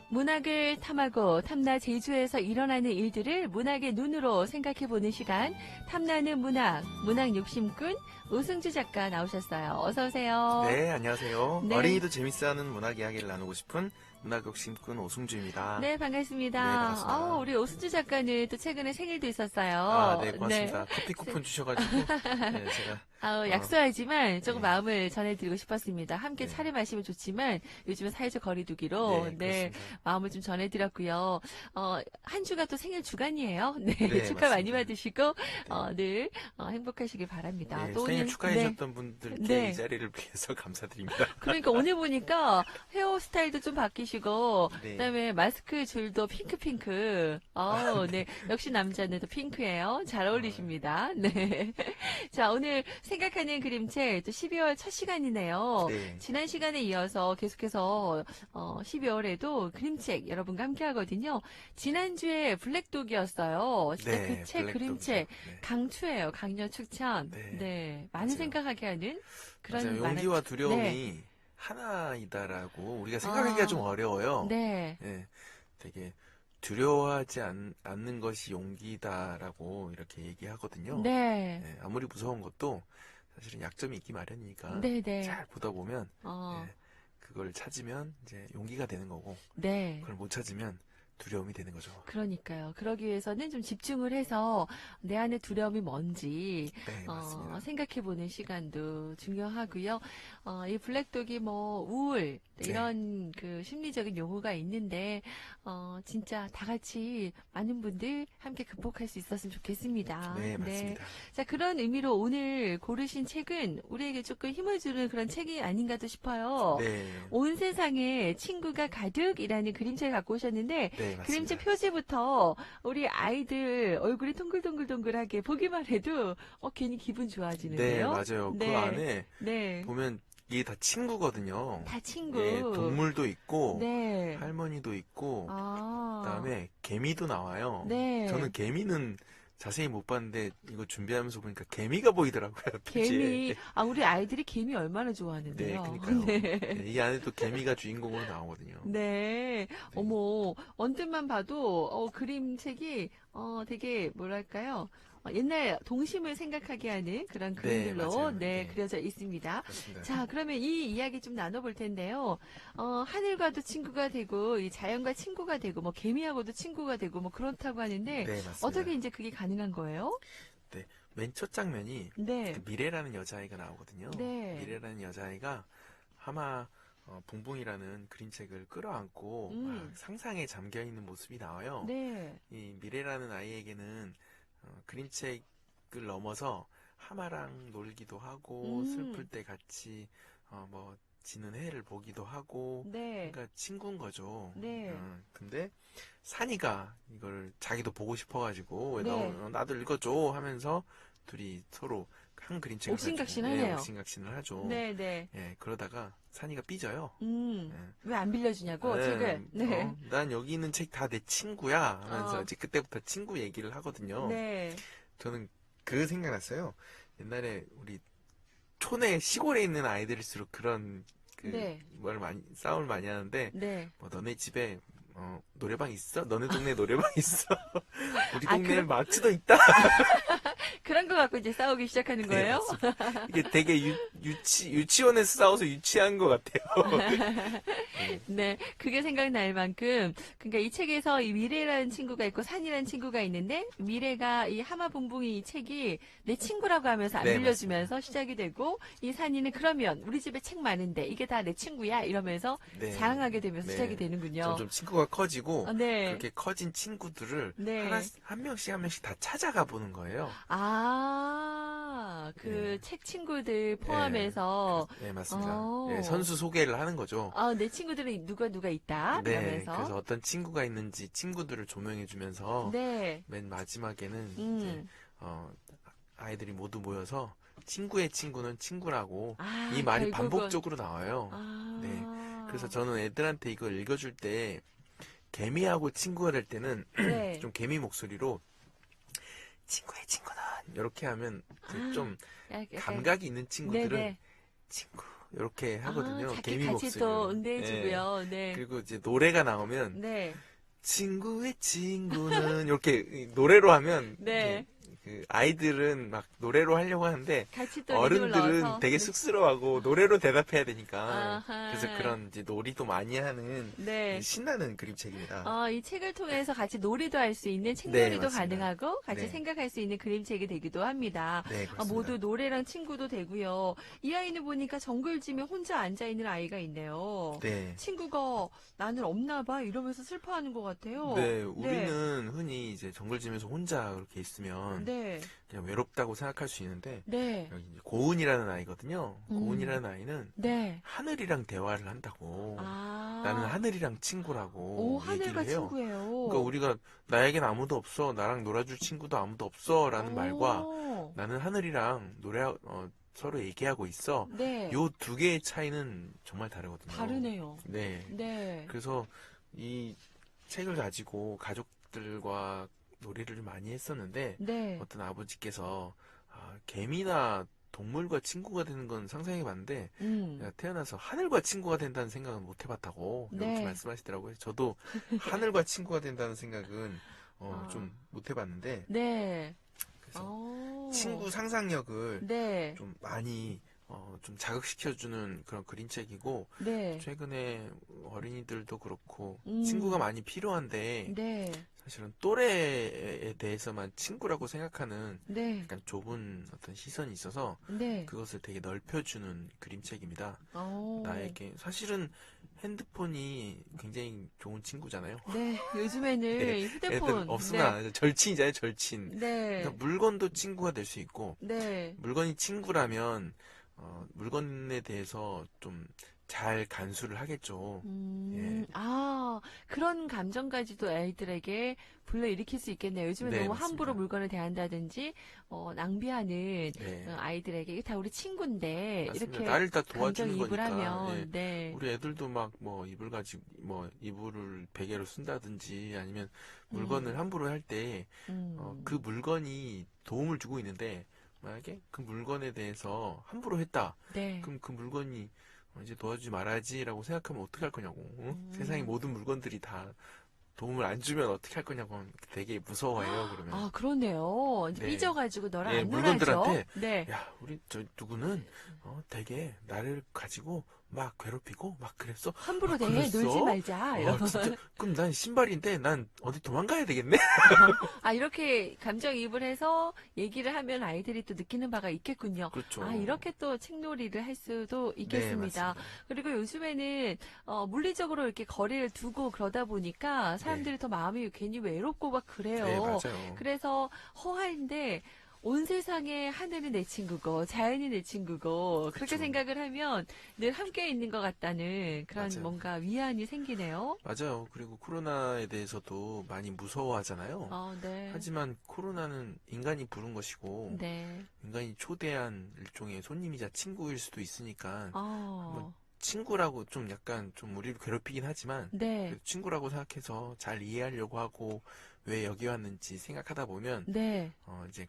문학을 탐하고 탐나 제주에서 일어나는 일들을 문학의 눈으로 생각해보는 시간, 탐나는 문학, 문학 욕심꾼 오승주 작가 나오셨어요. 어서 오세요. 네, 안녕하세요. 네. 어린이도 재밌어하는 문학 이야기를 나누고 싶은 문학 욕심꾼 오승주입니다. 네, 반갑습니다. 네, 반갑습니다. 우리 오승주 작가는 또 최근에 생일도 있었어요. 아, 네, 고맙습니다. 커피 쿠폰 주셔가지고 네, 제가 약소하지만 조금 네. 마음을 전해드리고 싶었습니다. 함께 네. 차를 마시면 좋지만 요즘은 사회적 거리두기로 네, 마음을 좀 전해드렸고요. 한 주가 또 생일 주간이에요. 네, 네, 축하 많이 맞습니다. 받으시고 늘 행복하시길 바랍니다. 네, 또 생일 오늘- 축하해 주셨던 분들께 네. 이 자리를 빌려서 감사드립니다. 그러니까 오늘 보니까 헤어스타일도 좀 바뀌시고 네. 그다음에 마스크 줄도 핑크. 네. 역시 남자는 또 핑크예요. 잘 어울리십니다. 네. 자, 오늘 생각하는 그림책 또 12월 첫 시간이네요. 네. 지난 시간에 이어서 계속해서 12월에도 그림책 여러분과 함께 하거든요. 지난주에 블랙독이었어요. 진짜 네, 그 책 블랙독이죠. 그림책 네. 강추예요. 강력 추천. 네. 많은 맞아요. 생각하게 하는 그런 맞아요. 많은- 용기와 두려움이 네. 하나이다라고 우리가 생각하기가 좀 어려워요. 네. 네, 되게 두려워하지 않는 것이 용기다라고 이렇게 얘기하거든요. 네. 네, 아무리 무서운 것도 사실은 약점이 있기 마련이니까 네. 잘 보다 보면 어, 네, 그걸 찾으면 이제 용기가 되는 거고 네. 그걸 못 찾으면 두려움이 되는 거죠. 그러니까요. 그러기 위해서는 좀 집중을 해서 내 안의 두려움이 뭔지 네, 맞습니다. 생각해보는 시간도 중요하고요. 이 블랙독이 뭐 우울 네. 이런 그 심리적인 용어가 있는데 진짜 다 같이 많은 분들 함께 극복할 수 있었으면 좋겠습니다. 네, 맞습니다. 자, 그런 의미로 오늘 고르신 책은 우리에게 조금 힘을 주는 그런 책이 아닌가도 싶어요. 네, 온 세상에 친구가 가득이라는 그림책을 갖고 오셨는데 네, 그림책 맞습니다. 표지부터 우리 아이들 얼굴이 동글동글동글하게 보기만 해도 괜히 기분 네, 좋아지는데요. 맞아요. 그 네. 안에 네. 보면 이게 다 친구거든요. 다 친구. 예, 동물도 있고 네. 할머니도 있고 그다음에 개미도 나와요. 네. 저는 개미는 자세히 못 봤는데 이거 준비하면서 보니까 개미가 보이더라고요. 개미. 표지에. 우리 아이들이 개미 얼마나 좋아하는데요. 네, 그러니까요. 네. 네, 이 안에 또 개미가 주인공으로 나오거든요. 네. 어머, 언뜻만 봐도, 그림책이, 되게, 뭐랄까요. 옛날 동심을 생각하게 하는 그런 그림들로, 맞아요. 네, 네. 그려져 있습니다. 그렇습니다. 자, 그러면 이 이야기 좀 나눠볼 텐데요. 하늘과도 친구가 되고, 이 자연과 친구가 되고, 뭐, 개미하고도 친구가 되고, 뭐, 그렇다고 하는데, 네, 맞습니다. 어떻게 이제 그게 가능한 거예요? 맨 첫 장면이 네. 그 미래라는 여자아이가 나오거든요. 네. 미래라는 여자아이가 하마 붕붕이라는 그림책을 끌어안고 막 상상에 잠겨 있는 모습이 나와요. 네. 이 미래라는 아이에게는 그림책을 넘어서 하마랑 놀기도 하고 슬플 때 같이 뭐 지는 해를 보기도 하고 네. 그러니까 친구인 거죠. 네. 근데 산이가 이걸 자기도 보고 싶어가지고 네. 나도 읽어줘 하면서 둘이 서로 한 그림책을 옥신각신하네요. 옥신각신을 하죠. 네, 네. 예, 그러다가 산이가 삐져요. 왜 안 빌려주냐고, 네, 책을. 네. 난 여기 있는 책 다 내 친구야 하면서 어. 이제 그때부터 친구 얘기를 하거든요. 네. 저는 그 생각났어요. 옛날에 우리 촌에 시골에 있는 아이들일수록 그런 네. 싸움을 많이 하는데 네. 뭐 너네 집에 노래방 있어? 너네 동네 노래방 있어? 우리 아, 동네에 마트도 있다. 그런 거 갖고 이제 싸우기 시작하는 거예요? 네, 맞습니다. 이게 되게 유치원에서 싸워서 유치한 것 같아요. 네. 그게 생각날 만큼, 그러니까 이 책에서 이 미래라는 친구가 있고 산이라는 친구가 있는데, 미래가 이 하마붕붕이 이 책이 내 친구라고 하면서 안 네, 빌려주면서 시작이 되고, 이 산이는 그러면 우리 집에 책 많은데, 이게 다 내 친구야? 이러면서 네. 자랑하게 되면서 네. 시작이 되는군요. 점점 친구가 커지고 네. 그렇게 커진 친구들을 네. 한 명씩 다 찾아가 보는 거예요. 그 네. 책 친구들 포함해서, 네, 맞습니다. 오. 네, 선수 소개를 하는 거죠. 내 친구들은 누가 있다? 네, 이러면서. 그래서 어떤 친구가 있는지 친구들을 조명해주면서 네. 맨 마지막에는 이제 음. 아이들이 모두 모여서 친구의 친구는 친구라고 이 말이 결국은. 반복적으로 나와요. 네, 그래서 저는 애들한테 이걸 읽어줄 때 개미하고 친구가 될 때는 네. 좀 개미 목소리로 친구의 친구는 이렇게 하면 좀 약간- 감각이 있는 친구들은 네네. 친구 이렇게 하거든요. 자기 개미 같이 목소리로. 또 응대해주고요. 네. 그리고 이제 노래가 나오면 네. 친구의 친구는 이렇게 노래로 하면 네. 그 아이들은 막 노래로 하려고 하는데 같이 또 리듬을 어른들은 넣어서. 되게 네. 쑥스러워하고 노래로 대답해야 되니까 아하. 그래서 그런 이제 놀이도 많이 하는 네. 신나는 그림책입니다. 이 책을 통해서 같이 놀이도 할 수 있는 네, 책놀이도 맞습니다. 가능하고 같이 네. 생각할 수 있는 그림책이 되기도 합니다. 네, 그렇습니다. 모두 노래랑 친구도 되고요. 이 아이는 보니까 정글짐에 혼자 앉아있는 아이가 있네요. 네. 친구가 나는 없나 봐 이러면서 슬퍼하는 것 같아요. 네, 우리는 흔히 이제 정글짐에서 혼자 그렇게 있으면 네. 그냥 외롭다고 생각할 수 있는데 네. 여기 이제 고은이라는 아이거든요. 고은이라는 아이는 네. 하늘이랑 대화를 한다고. 아. 나는 하늘이랑 친구라고 오, 하늘과 얘기를 해요. 친구예요. 그러니까 우리가 나에겐 아무도 없어, 나랑 놀아줄 친구도 아무도 없어라는 말과 오. 나는 하늘이랑 서로 얘기하고 있어. 네. 요 두 개의 차이는 정말 다르거든요. 다르네요. 네. 네. 그래서 이 책을 가지고 가족들과 놀이를 많이 했었는데 네. 어떤 아버지께서 개미나 동물과 친구가 되는 건 상상해 봤는데 내가 태어나서 하늘과 친구가 된다는 생각은 못 해봤다고 네. 이렇게 말씀하시더라고요. 저도 하늘과 친구가 된다는 생각은 좀 못 해봤는데 네. 그래서 친구 상상력을 네. 좀 많이 좀 자극시켜주는 그런 그림책이고 네. 최근에 어린이들도 그렇고 음. 친구가 많이 필요한데 네. 사실은 또래에 대해서만 친구라고 생각하는 네. 약간 좁은 어떤 시선이 있어서 네. 그것을 되게 넓혀주는 그림책입니다. 오. 나에게 사실은 핸드폰이 굉장히 좋은 친구잖아요. 네. 요즘에는 네, 휴대폰. 애들 없으나 절친이잖아요, 절친. 네. 그러니까 물건도 친구가 될 수 있고 네. 물건이 친구라면 물건에 대해서 좀 잘 간수를 하겠죠. 예. 그런 감정까지도 아이들에게 불러일으킬 수 있겠네요. 요즘에 네, 너무 맞습니다. 함부로 물건을 대한다든지, 낭비하는 네. 아이들에게 이게 다 우리 친구인데, 맞습니다. 이렇게 나를 다 도와주는 감정이입을 거니까. 하면, 예. 네. 우리 애들도 막 뭐 이불 가지고 뭐 이불을 베개로 쓴다든지 아니면 물건을 함부로 할 때 그 물건이 도움을 주고 있는데 만약에 그 물건에 대해서 함부로 했다. 네. 그럼 그 물건이 이제 도와주지 말아야지라고 생각하면 어떻게 할 거냐고. 응? 세상의 모든 물건들이 다 도움을 안 주면 어떻게 할 거냐고 되게 무서워해요. 그러면. 그러네요. 이제 네. 삐져가지고 너랑 예, 안 물건들한테 놀아줘. 네. 야, 우리 저 누구는 되게 나를 가지고 막 괴롭히고 막 그랬어. 함부로 대 그랬어? 놀지 말자. 이러면. 진짜. 그럼 난 신발인데 난 어디 도망가야 되겠네. 이렇게 감정이입을 해서 얘기를 하면 아이들이 또 느끼는 바가 있겠군요. 그렇죠. 이렇게 또 책놀이를 할 수도 네, 있겠습니다. 맞습니다. 그리고 요즘에는 물리적으로 이렇게 거리를 두고 그러다 보니까 사람들이 더 마음이 괜히 외롭고 막 그래요. 네, 맞아요. 그래서 허하인데 온 세상에 하늘은 내 친구고 자연이 내 친구고 그렇게 그쵸. 생각을 하면 늘 함께 있는 것 같다는 그런 맞아요. 뭔가 위안이 생기네요. 맞아요. 그리고 코로나에 대해서도 많이 무서워하잖아요. 네. 하지만 코로나는 인간이 부른 것이고 네. 인간이 초대한 일종의 손님이자 친구일 수도 있으니까 뭐, 친구라고 좀 약간 좀 우리를 괴롭히긴 하지만 네. 그래도 친구라고 생각해서 잘 이해하려고 하고 왜 여기 왔는지 생각하다 보면 네. 이제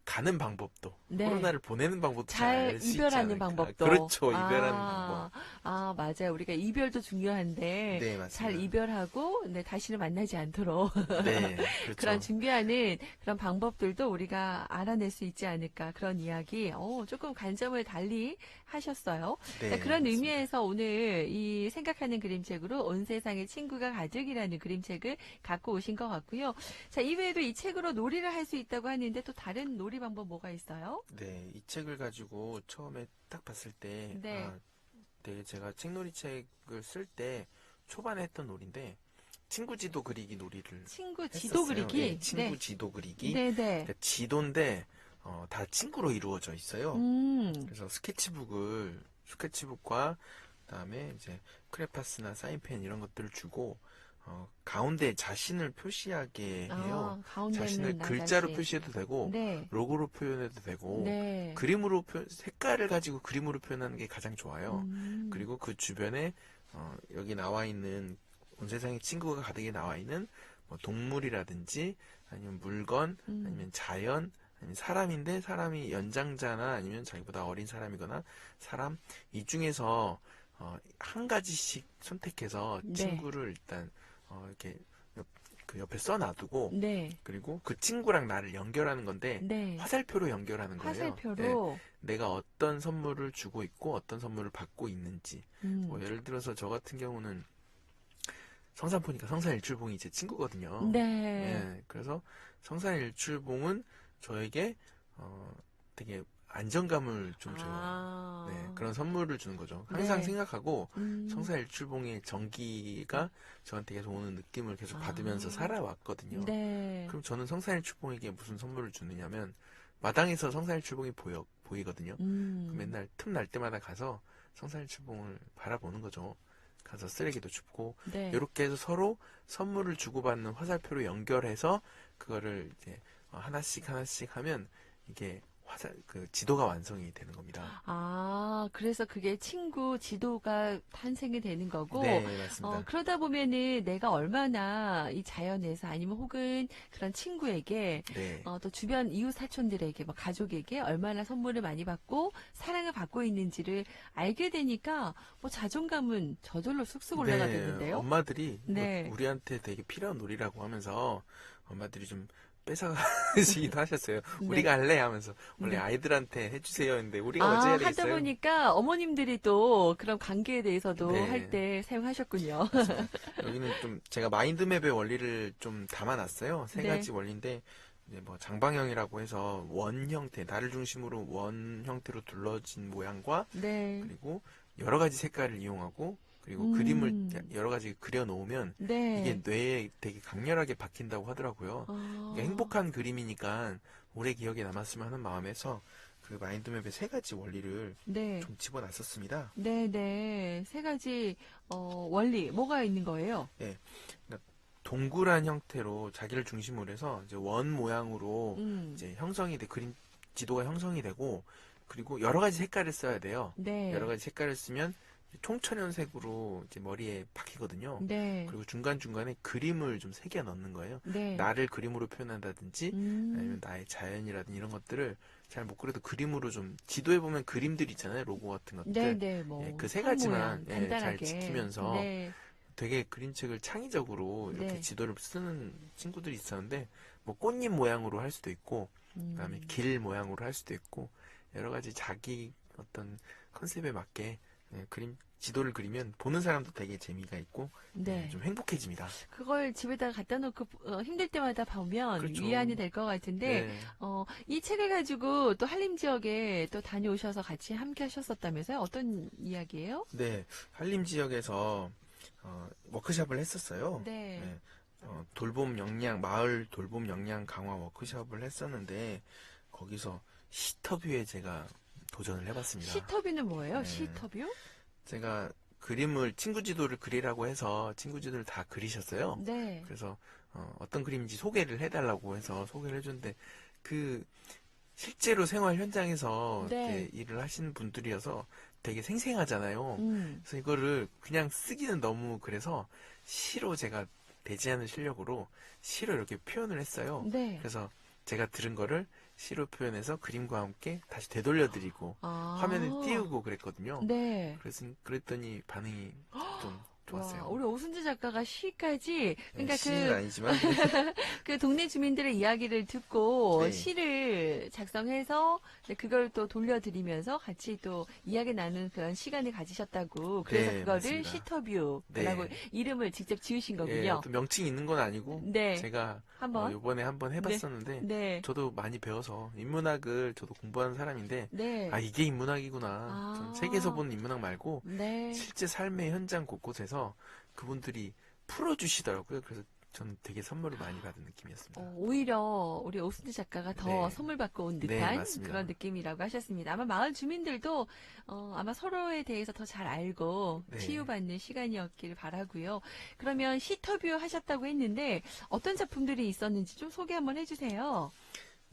가는 방법도 네. 코로나를 보내는 방법도 잘 잘 수 있지 이별하는 않을까. 방법도. 그렇죠. 이별하는 방법. 맞아요. 우리가 이별도 중요한데 네, 맞습니다. 잘 이별하고 다시는 만나지 않도록 네, 그렇죠. 그런 준비하는 그런 방법들도 우리가 알아낼 수 있지 않을까 그런 이야기 조금 관점을 달리 하셨어요. 네, 그런 맞습니다. 의미에서 오늘 이 생각하는 그림책으로 온 세상의 친구가 가득이라는 그림책을 갖고 오신 것 같고요. 자, 이외에도 이 책으로 놀이를 할 수 있다고 하는데 또 다른 놀이 방법 뭐가 있어요? 네, 이 책을 가지고 처음에 딱 봤을 때 네. 되게 제가 책놀이 책을 쓸 때 초반에 했던 놀이인데 친구 지도 그리기 놀이를 친구 지도 했었어요. 그리기? 예, 친구 지도 그리기. 네네. 그러니까 지도인데 다 친구로 이루어져 있어요. 그래서 스케치북과 그다음에 이제 크레파스나 사인펜 이런 것들을 주고 가운데 자신을 표시하게 해요. 가운데 자신을 있는 나 글자로 자신. 표시해도 되고 네. 로고로 표현해도 되고 네. 그림으로 색깔을 가지고 그림으로 표현하는 게 가장 좋아요. 음. 그리고 그 주변에 여기 나와 있는 온 세상에 친구가 가득히 나와 있는 뭐 동물이라든지 아니면 물건 아니면 자연 아니면 사람인데 사람이 연장자나 아니면 자기보다 어린 사람이거나 사람 이 중에서 한 가지씩 선택해서 네. 친구를 일단 이렇게 그 옆에 써놔두고 네. 그리고 그 친구랑 나를 연결하는 건데 네. 화살표로 연결하는 거예요. 예, 화살표로. 내가 어떤 선물을 주고 있고 어떤 선물을 받고 있는지. 뭐 음. 예를 들어서 저 같은 경우는 성산포니까 성산일출봉이 제 친구거든요. 네. 예, 그래서 성산일출봉은 저에게 되게 안정감을 좀 줘요. 아. 네, 그런 선물을 주는 거죠. 항상 네. 생각하고 음. 성산일출봉의 전기가 저한테 계속 오는 느낌을 계속 받으면서 아. 살아왔거든요. 네. 그럼 저는 성산일출봉에게 무슨 선물을 주느냐면 마당에서 성산일출봉이 보이거든요. 그럼 맨날 틈날 때마다 가서 성산일출봉을 바라보는 거죠. 가서 쓰레기도 줍고 네. 이렇게 해서 서로 선물을 주고받는 화살표로 연결해서 그거를 이제 하나씩 하나씩 하면 이게 그 지도가 완성이 되는 겁니다. 아, 그래서 그게 친구 지도가 탄생이 되는 거고, 네, 맞습니다. 그러다 보면은 내가 얼마나 이 자연에서 아니면 혹은 그런 친구에게, 네. 또 주변 이웃 사촌들에게, 뭐 가족에게 얼마나 선물을 많이 받고 사랑을 받고 있는지를 알게 되니까 뭐 자존감은 저절로 쑥쑥 올라가겠는데요? 엄마들이 네. 우리한테 되게 필요한 놀이라고 하면서 엄마들이 좀 뺏어가시기도 하셨어요. 네. 우리가 할래 하면서 원래 네. 아이들한테 해주세요 했는데 우리가 먼저 해야 하다 되겠어요. 보니까 어머님들이 또 그런 관계에 대해서도 네. 할 때 사용하셨군요. 여기는 좀 제가 마인드맵의 원리를 좀 담아놨어요. 세 네. 가지 원리인데 이제 뭐 장방형이라고 해서 원 형태, 나를 중심으로 원 형태로 둘러진 모양과 네. 그리고 여러 가지 색깔을 이용하고 그리고 음. 그림을 여러 가지 그려 놓으면 네. 이게 뇌에 되게 강렬하게 박힌다고 하더라고요. 아. 그러니까 행복한 그림이니까 오래 기억에 남았으면 하는 마음에서 그 마인드맵의 세 가지 원리를 네. 좀 집어놨었습니다. 네, 네. 세 가지, 원리, 뭐가 있는 거예요? 네. 그러니까 동그란 형태로 자기를 중심으로 해서 이제 원 모양으로 이제 형성이 그림 지도가 형성이 되고 그리고 여러 가지 색깔을 써야 돼요. 네. 여러 가지 색깔을 쓰면 총천연색으로 이제 머리에 박히거든요. 네. 그리고 중간중간에 그림을 좀 새겨 넣는 거예요. 네. 나를 그림으로 표현한다든지 아니면 나의 자연이라든지 이런 것들을 잘 못 그려도 그림으로 좀 지도에 보면 그림들 있잖아요. 로고 같은 것들. 네, 네, 뭐. 그 세 산 가지만 모양, 간단하게. 잘 지키면서 네. 되게 그림책을 창의적으로 이렇게 네. 지도를 쓰는 친구들이 있었는데 뭐 꽃잎 모양으로 할 수도 있고 그다음에 길 모양으로 할 수도 있고 여러 가지 자기 어떤 컨셉에 맞게 지도를 그리면 보는 사람도 되게 재미가 있고 네. 좀 행복해집니다. 그걸 집에다가 갖다 놓고 힘들 때마다 보면 그렇죠. 위안이 될 것 같은데, 네. 이 책을 가지고 또 한림 지역에 또 다녀오셔서 같이 함께 하셨었다면서요? 어떤 이야기예요? 네, 한림 지역에서 워크숍을 했었어요. 네. 네, 돌봄 역량 마을 돌봄 역량 강화 워크숍을 했었는데 거기서 시터뷰에 제가 도전을 해봤습니다. 시터뷰는 뭐예요? 네. 시터뷰? 제가 그림을 친구 지도를 그리라고 해서 친구 지도를 다 그리셨어요. 네. 그래서 어떤 그림인지 소개를 해달라고 해서 소개를 해줬는데 그 실제로 생활 현장에서 네. 이렇게 일을 하시는 분들이어서 되게 생생하잖아요. 음. 그래서 이거를 그냥 쓰기는 너무 그래서 시로 제가 되지 않은 실력으로 시로 이렇게 표현을 했어요. 네. 그래서 제가 들은 거를 시로 표현해서 그림과 함께 다시 되돌려드리고 아. 화면에 띄우고 그랬거든요. 네. 그랬더니 반응이 좀 좋았어요. 와, 우리 오순지 작가가 시까지, 그러니까 시는 아니지만 그 동네 주민들의 이야기를 듣고 네. 시를 작성해서 그걸 또 돌려드리면서 같이 또 이야기 나누는 그런 시간을 가지셨다고. 그래서 네, 그거를 맞습니다. 시터뷰라고 네. 이름을 직접 지으신 예, 거군요. 어떤 명칭이 있는 건 아니고 네. 제가 한번. 요번에 한번 해봤었는데 네. 저도 많이 배워서 인문학을 저도 공부하는 사람인데 네. 아 이게 인문학이구나. 아. 전 책에서 보는 인문학 말고 네. 실제 삶의 현장 곳곳에서 그분들이 풀어주시더라고요. 그래서 저는 되게 선물을 많이 받은 느낌이었습니다. 오히려 우리 오순지 작가가 더 네. 선물 받고 온 네, 듯한 맞습니다. 그런 느낌이라고 하셨습니다. 아마 마을 주민들도 아마 서로에 대해서 더 잘 알고 네. 치유받는 시간이었길 바라고요. 그러면 시터뷰 하셨다고 했는데 어떤 작품들이 있었는지 좀 소개 한번 해주세요.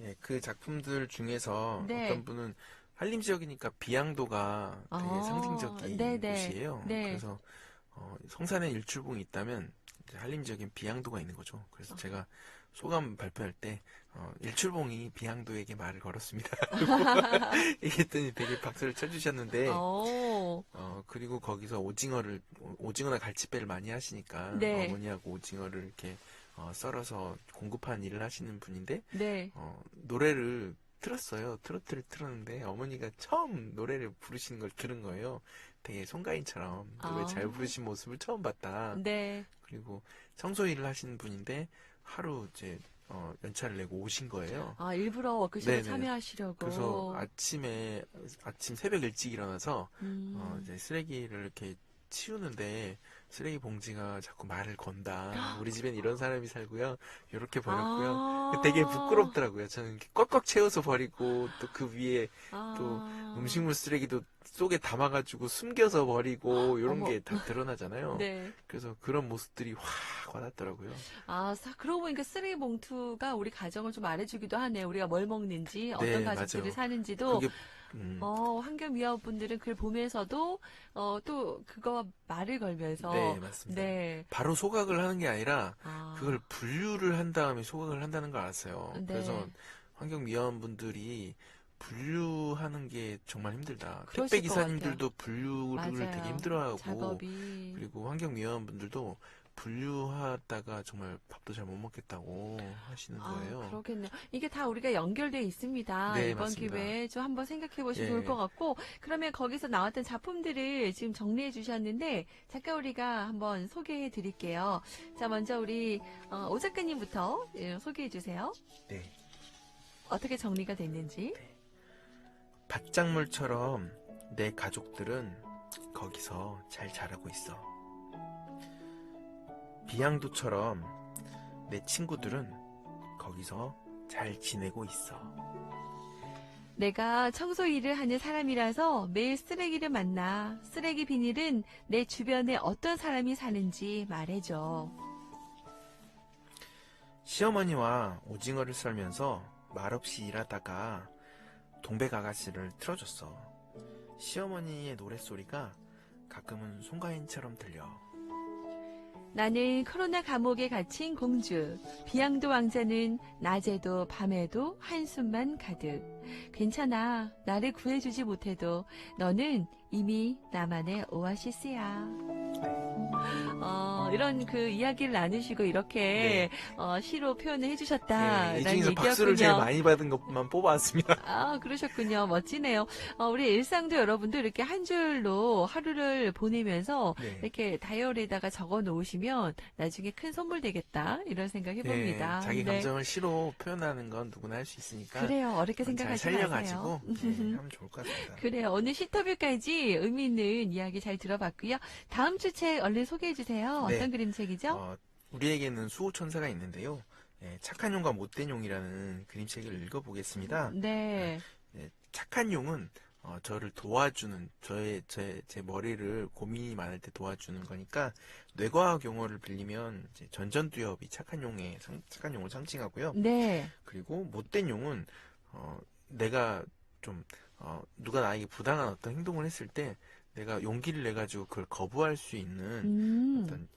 예, 그 작품들 중에서 네. 어떤 분은 한림 지역이니까 비양도가 되게 아, 상징적인 네네. 곳이에요. 네. 그래서 성산에 일출봉이 있다면 이제 한림 지역엔 비양도가 있는 거죠. 그래서 제가 소감 발표할 때 일출봉이 비양도에게 말을 걸었습니다. 얘기했더니 되게 박수를 쳐주셨는데 그리고 거기서 오징어나 갈치배를 많이 하시니까 네. 어머니하고 오징어를 이렇게 썰어서 공급하는 일을 하시는 분인데 네. 노래를 틀었어요. 트로트를 틀었는데 어머니가 처음 노래를 부르시는 걸 들은 거예요. 되게 송가인처럼 노래 잘 부르신 모습을 처음 봤다. 네. 그리고 청소 일을 하시는 분인데 하루 이제 연차를 내고 오신 거예요. 아, 일부러 워크숍에 네네. 참여하시려고. 그래서 아침 새벽 일찍 일어나서 이제 쓰레기를 이렇게 치우는데 쓰레기 봉지가 자꾸 말을 건다. 우리 집엔 이런 사람이 살고요. 이렇게 버렸고요. 되게 부끄럽더라고요. 저는 이렇게 꽉꽉 채워서 버리고 또 그 위에 또 음식물 쓰레기도 속에 담아가지고 숨겨서 버리고 이런 어머. 게 다 드러나잖아요. 네. 그래서 그런 모습들이 확 와닿더라고요. 그러고 보니까 쓰레기 봉투가 우리 가정을 좀 말해주기도 하네요. 우리가 뭘 먹는지, 어떤 네, 가족들이 맞아요. 사는지도. 그게 환경미화분들은 그걸 보면서도, 또 그거와 말을 걸면서. 네, 맞습니다. 네. 바로 소각을 하는 게 아니라 아, 그걸 분류를 한 다음에 소각을 한다는 걸 알았어요. 네. 그래서 환경미화원분들이 분류하는 게 정말 힘들다. 그러실 택배 것 기사님들도 분류를 맞아요. 되게 힘들어하고 작업이. 그리고 환경미화원분들도 분류하다가 정말 밥도 잘 못 먹겠다고 하시는 거예요. 그렇겠네요. 이게 다 우리가 연결되어 있습니다. 네, 이번 맞습니다. 기회에 좀 한번 생각해 보시면 예. 좋을 것 같고, 그러면 거기서 나왔던 작품들을 지금 정리해 주셨는데, 잠깐 우리가 한번 소개해 드릴게요. 자, 먼저 우리 오 작가님부터 소개해 주세요. 네. 어떻게 정리가 됐는지. 밭작물처럼 내 가족들은 거기서 잘 자라고 있어. 비양도처럼 내 친구들은 거기서 잘 지내고 있어. 내가 청소 일을 하는 사람이라서 매일 쓰레기를 만나 쓰레기 비닐은 내 주변에 어떤 사람이 사는지 말해줘. 시어머니와 오징어를 썰면서 말없이 일하다가 동백 아가씨를 틀어줬어. 시어머니의 노랫소리가 가끔은 송가인처럼 들려. 나는 코로나 감옥에 갇힌 공주. 비양도 왕자는 낮에도 밤에도 한숨만 가득. 괜찮아. 나를 구해주지 못해도 너는 이미 나만의 오아시스야. 이런 그 이야기를 나누시고 이렇게 시로 표현을 해주셨다라는 이 중에서 얘기였군요. 박수를 제일 많이 받은 것만 뽑아왔습니다. 그러셨군요. 멋지네요. 우리 일상도 여러분도 이렇게 한 줄로 하루를 보내면서 네. 이렇게 다이어리에다가 적어 놓으시면 나중에 큰 선물 되겠다. 이런 생각 해봅니다. 자기 네. 감정을 시로 표현하는 건 누구나 할 수 있으니까 그래요. 어렵게 잘 생각하지 마세요. 살려가지고 하면 좋을 것 같습니다. 그래요. 오늘 시터뷰까지 의미 있는 이야기 잘 들어봤고요. 다음 주 책 얼른 소개해 주세요. 네. 어떤 그림책이죠? 우리에게는 수호천사가 있는데요. 착한 용과 못된 용이라는 그림책을 읽어보겠습니다. 네. 착한 용은 저를 도와주는 제 머리를 고민이 많을 때 도와주는 거니까 뇌과학 용어를 빌리면 이제 전전두엽이 착한 용을 상징하고요. 네. 그리고 못된 용은 내가 좀 누가 나에게 부당한 어떤 행동을 했을 때 내가 용기를 내 가지고 그걸 거부할 수 있는 어떤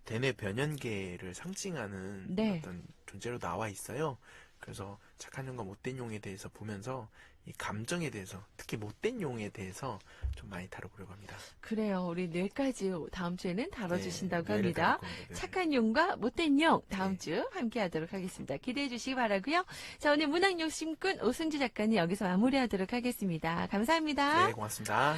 대뇌 변연계를 상징하는 네. 어떤 존재로 나와 있어요. 그래서 착한 용과 못된 용에 대해서 보면서 이 감정에 대해서, 특히 못된 용에 대해서 좀 많이 다뤄보려고 합니다. 그래요. 우리 뇌까지 다음 주에는 다뤄주신다고 뇌를 합니다. 다룰 겁니다. 네. 착한 용과 못된 용 다음 네. 주 함께 하도록 하겠습니다. 기대해 주시기 바라고요. 자, 오늘 문학욕심꾼 오승주 작가는 여기서 마무리하도록 하겠습니다. 감사합니다. 네, 고맙습니다.